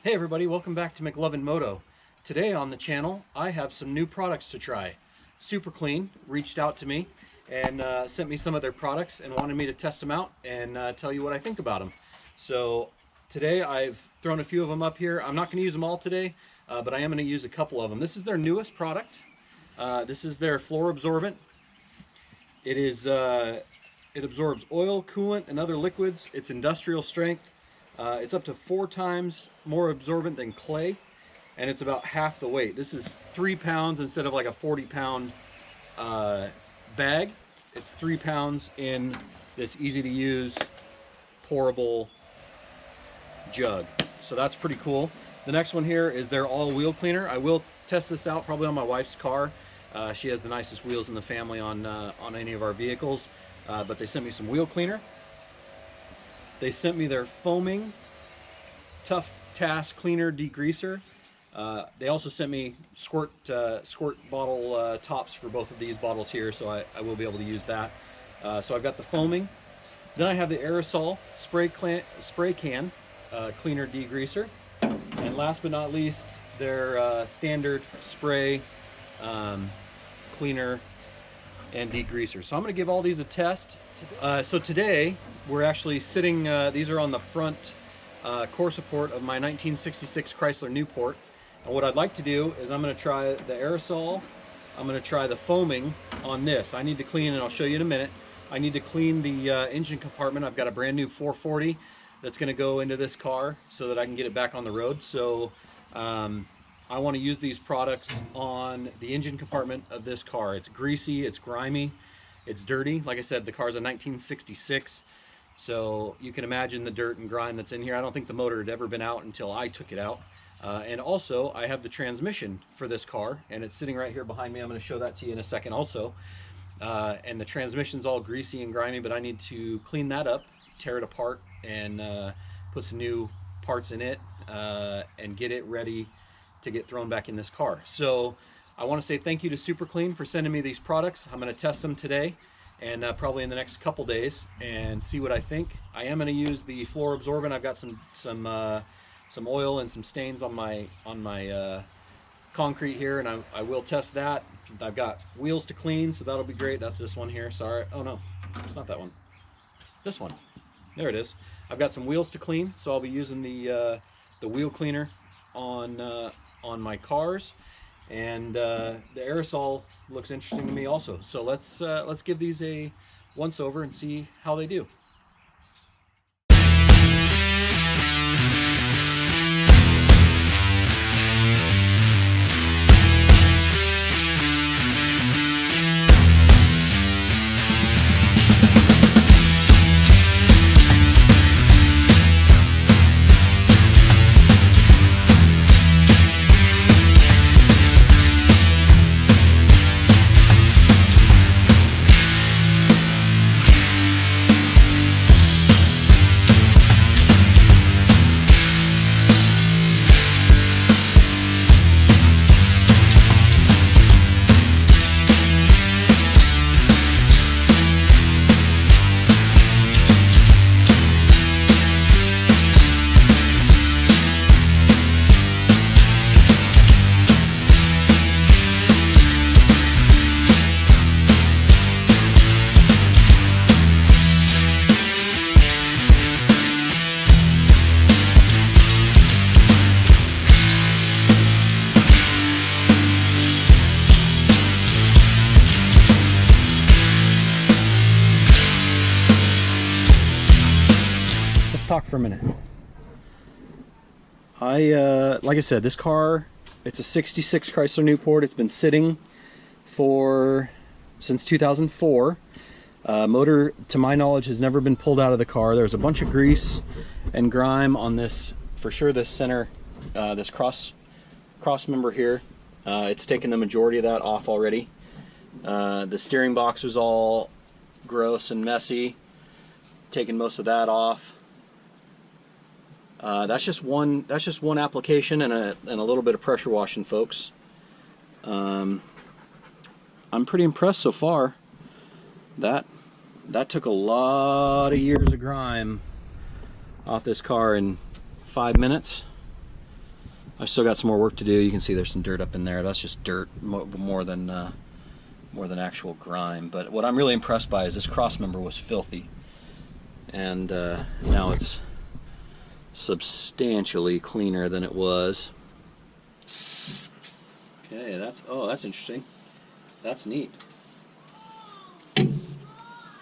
Hey everybody, welcome back to McLovin Moto. Today on the channel I have some new products to try. Super Clean reached out to me and sent me some of their products and wanted me to test them out and tell you what I think about them. So today I've thrown a few of them up here. I'm not going to use them all today, but I am going to use a couple of them. This is their newest product. This is their floor absorbent. It absorbs oil, coolant, and other liquids. It's industrial strength. It's up to 4 times more absorbent than clay, and it's about half the weight. This is 3 pounds instead of like a 40-pound bag. It's 3 pounds in this easy-to-use, pourable jug. So that's pretty cool. The next one here is their all-wheel cleaner. I will test this out probably on my wife's car. She has the nicest wheels in the family on any of our vehicles, but they sent me some wheel cleaner. They sent me their foaming Tough Task Cleaner Degreaser. They also sent me squirt bottle tops for both of these bottles here, so I will be able to use that. So I've got the foaming. Then I have the aerosol spray can cleaner degreaser. And last but not least, their standard spray cleaner and degreaser. So I'm going to give all these a test. So today we're actually sitting, these are on the front core support of my 1966 Chrysler Newport. And what I'd like to do is I'm going to try the aerosol, I'm going to try the foaming on this. I need to clean, and I'll show you in a minute, I need to clean the engine compartment. I've got a brand new 440 that's going to go into this car so that I can get it back on the road. So I want to use these products on the engine compartment of this car. It's greasy, it's grimy, it's dirty. Like I said, the car's a 1966, so you can imagine the dirt and grime that's in here. I don't think the motor had ever been out until I took it out. And also, I have the transmission for this car, and it's sitting right here behind me. I'm going to show that to you in a second also. And the transmission's all greasy and grimy, but I need to clean that up, tear it apart, and put some new parts in it, and get it ready to get thrown back in this car. So I want to say thank you to Super Clean for sending me these products. I'm going to test them today and probably in the next couple days and see what I think. I am going to use the floor absorbent. I've got some oil and some stains on my concrete here, and I will test that. I've got wheels to clean, so that'll be great. That's this one here. Sorry. Oh no, it's not that one. This one. There it is. I've got some wheels to clean, so I'll be using the wheel cleaner on my cars, and the aerosol looks interesting to me also. So let's give these a once over and see how they do. Talk for a minute. Like I said, this car, it's a 66 Chrysler Newport. It's been sitting since 2004. Motor, to my knowledge, has never been pulled out of the car. There's a bunch of grease and grime on this, for sure, this center, this cross member here. It's taken the majority of that off already. The steering box was all gross and messy. Taken most of that off. That's just one application and a little bit of pressure washing, folks. I'm pretty impressed so far. That took a lot of years of grime off this car in 5 minutes. I've still got some more work to do. You can see there's some dirt up in there. That's just dirt more than actual grime. But what I'm really impressed by is this cross member was filthy, and now it's substantially cleaner than it was. Okay, that's interesting. That's neat.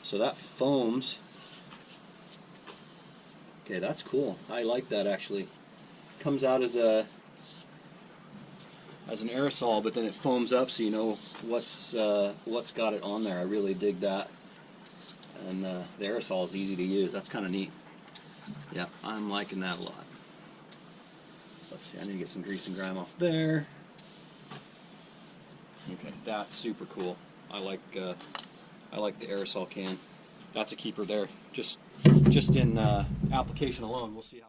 So that foams. Okay, that's cool. I like that actually. Comes out as an aerosol, but then it foams up, so you know what's got it on there. I really dig that. And the aerosol is easy to use. That's kind of neat. Yeah, I'm liking that a lot. Let's see, I need to get some grease and grime off there. Okay, that's super cool. I like the aerosol can. That's a keeper there. Just in application alone, we'll see how.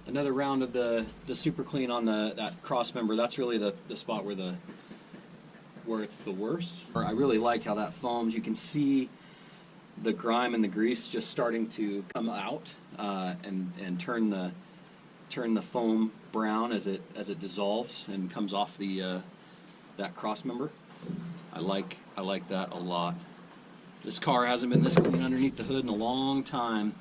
Another round of the super clean on that cross member. That's really the spot where it's the worst. I really like how that foams. You can see the grime and the grease just starting to come out and turn the foam brown as it dissolves and comes off that cross member. I like that a lot. This car hasn't been this clean underneath the hood in a long time.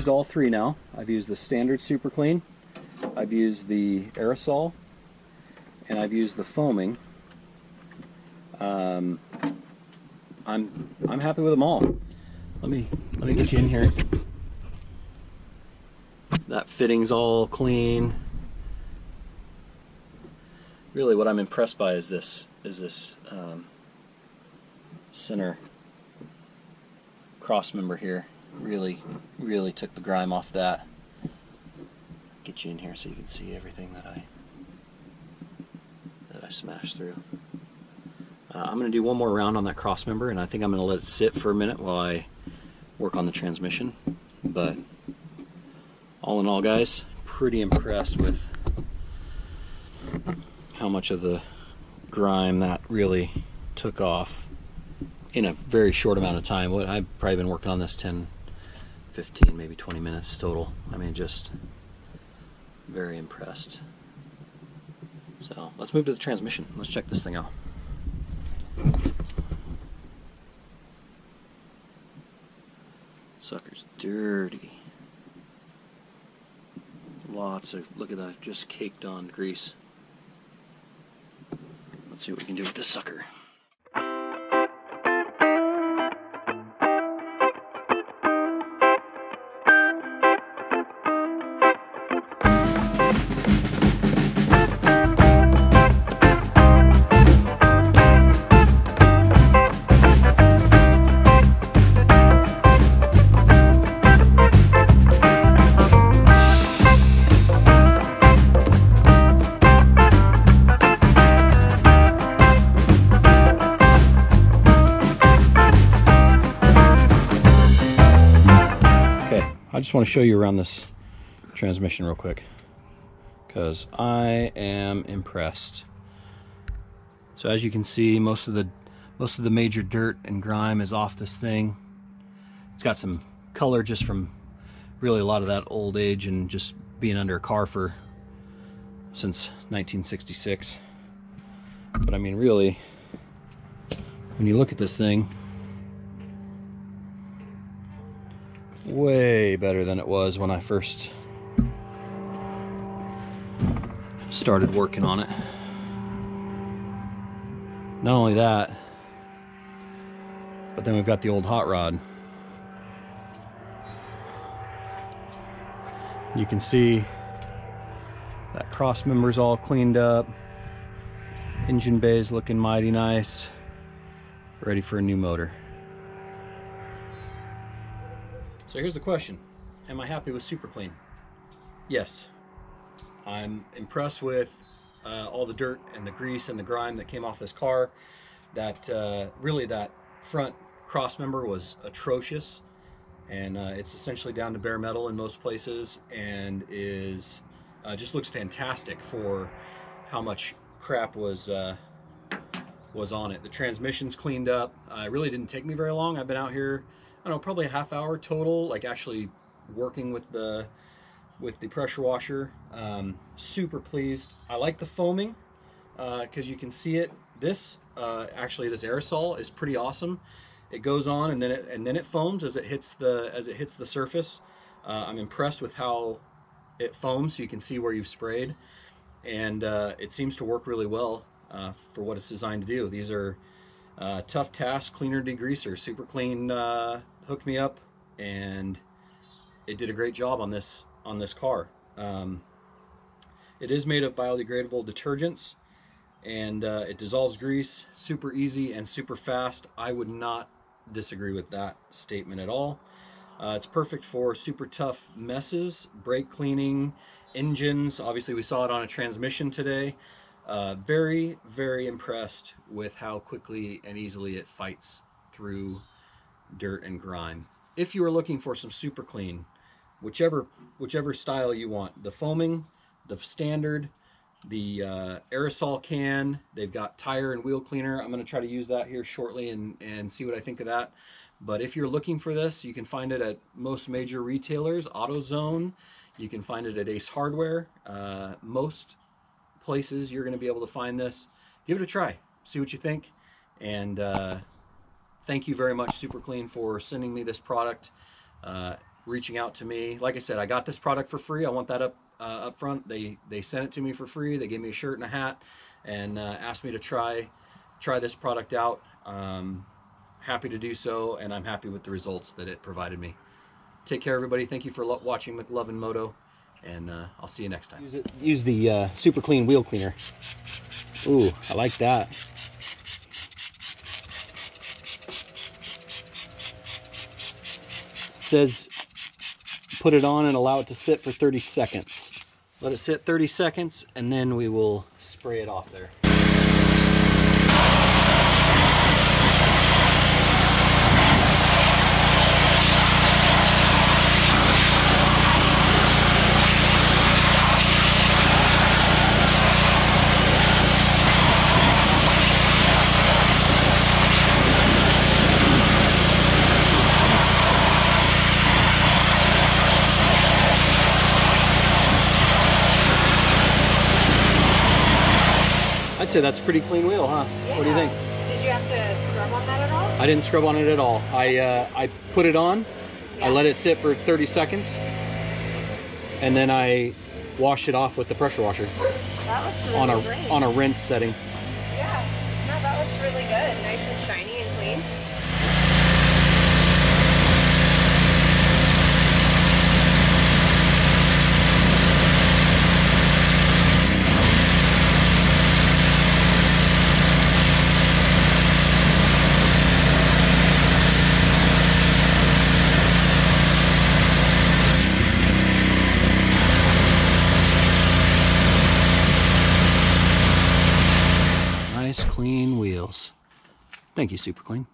All three now. I've used the standard super clean, I've used the aerosol, and I've used the foaming. I'm happy with them all. Let me get you in here. That fitting's all clean. Really, what I'm impressed by is this center cross member here. Really took the grime off that. Get you in here so you can see everything that I smashed through. I'm going to do one more round on that cross member, and I think I'm going to let it sit for a minute while I work on the transmission. But all in all, guys, pretty impressed with how much of the grime that really took off in a very short amount of time. I've probably been working on this 10, 15, maybe 20 minutes total. I mean, just very impressed. So let's move to the transmission. Let's check this thing out. Sucker's dirty. Lots of, look at that, just caked on grease. Let's see what we can do with this sucker. just want to show you around this transmission real quick, because I am impressed. So as you can see, most of the major dirt and grime is off this thing. It's got some color just from really a lot of that old age and just being under a car since 1966. But I mean, really, when you look at this thing, way better than it was when I first started working on it. Not only that, but then we've got the old hot rod. You can see that cross member's all cleaned up. Engine bay's looking mighty nice. Ready for a new motor. So here's the question. Am I happy with Super Clean? Yes. I'm impressed with all the dirt and the grease and the grime that came off this car. That really, that front cross member was atrocious. And it's essentially down to bare metal in most places, and is just looks fantastic for how much crap was on it. The transmission's cleaned up. It really didn't take me very long. I've been out here, I don't know, probably a half hour total, like actually working with the pressure washer. Super pleased. I like the foaming because you can see it. This actually, this aerosol is pretty awesome. It goes on and then it foams as it hits the surface. I'm impressed with how it foams, so you can see where you've sprayed, and it seems to work really well for what it's designed to do. These are tough task cleaner degreasers. Super Clean hooked me up, and it did a great job on this car. It is made of biodegradable detergents, and it dissolves grease super easy and super fast. I would not disagree with that statement at all. It's perfect for super tough messes, brake cleaning, engines. Obviously we saw it on a transmission today. Very, very impressed with how quickly and easily it fights through dirt and grime. If you are looking for some Super Clean, whichever style you want, the foaming, the standard, the aerosol can, they've got tire and wheel cleaner. I'm going to try to use that here shortly and see what I think of that. But if you're looking for this, you can find it at most major retailers, AutoZone. You can find it at Ace Hardware. Most places you're going to be able to find this. Give it a try. See what you think. And thank you very much, Super Clean, for sending me this product, reaching out to me. Like I said, I got this product for free. I want that up front. They sent it to me for free. They gave me a shirt and a hat and asked me to try this product out. Happy to do so, and I'm happy with the results that it provided me. Take care, everybody. Thank you for watching McLovin Moto, and I'll see you next time. Use the Super Clean wheel cleaner. Ooh, I like that. It says put it on and allow it to sit for 30 seconds. Let it sit 30 seconds, and then we will spray it off there. I'd say that's a pretty clean wheel, huh? Yeah. What do you think? Did you have to scrub on that at all? I didn't scrub on it at all. I put it on, yeah. I let it sit for 30 seconds, and then I washed it off with the pressure washer. That looks really great. On a rinse setting. Yeah, no, that looks really good. Nice and shiny and clean. Clean wheels. Thank you, Super Clean.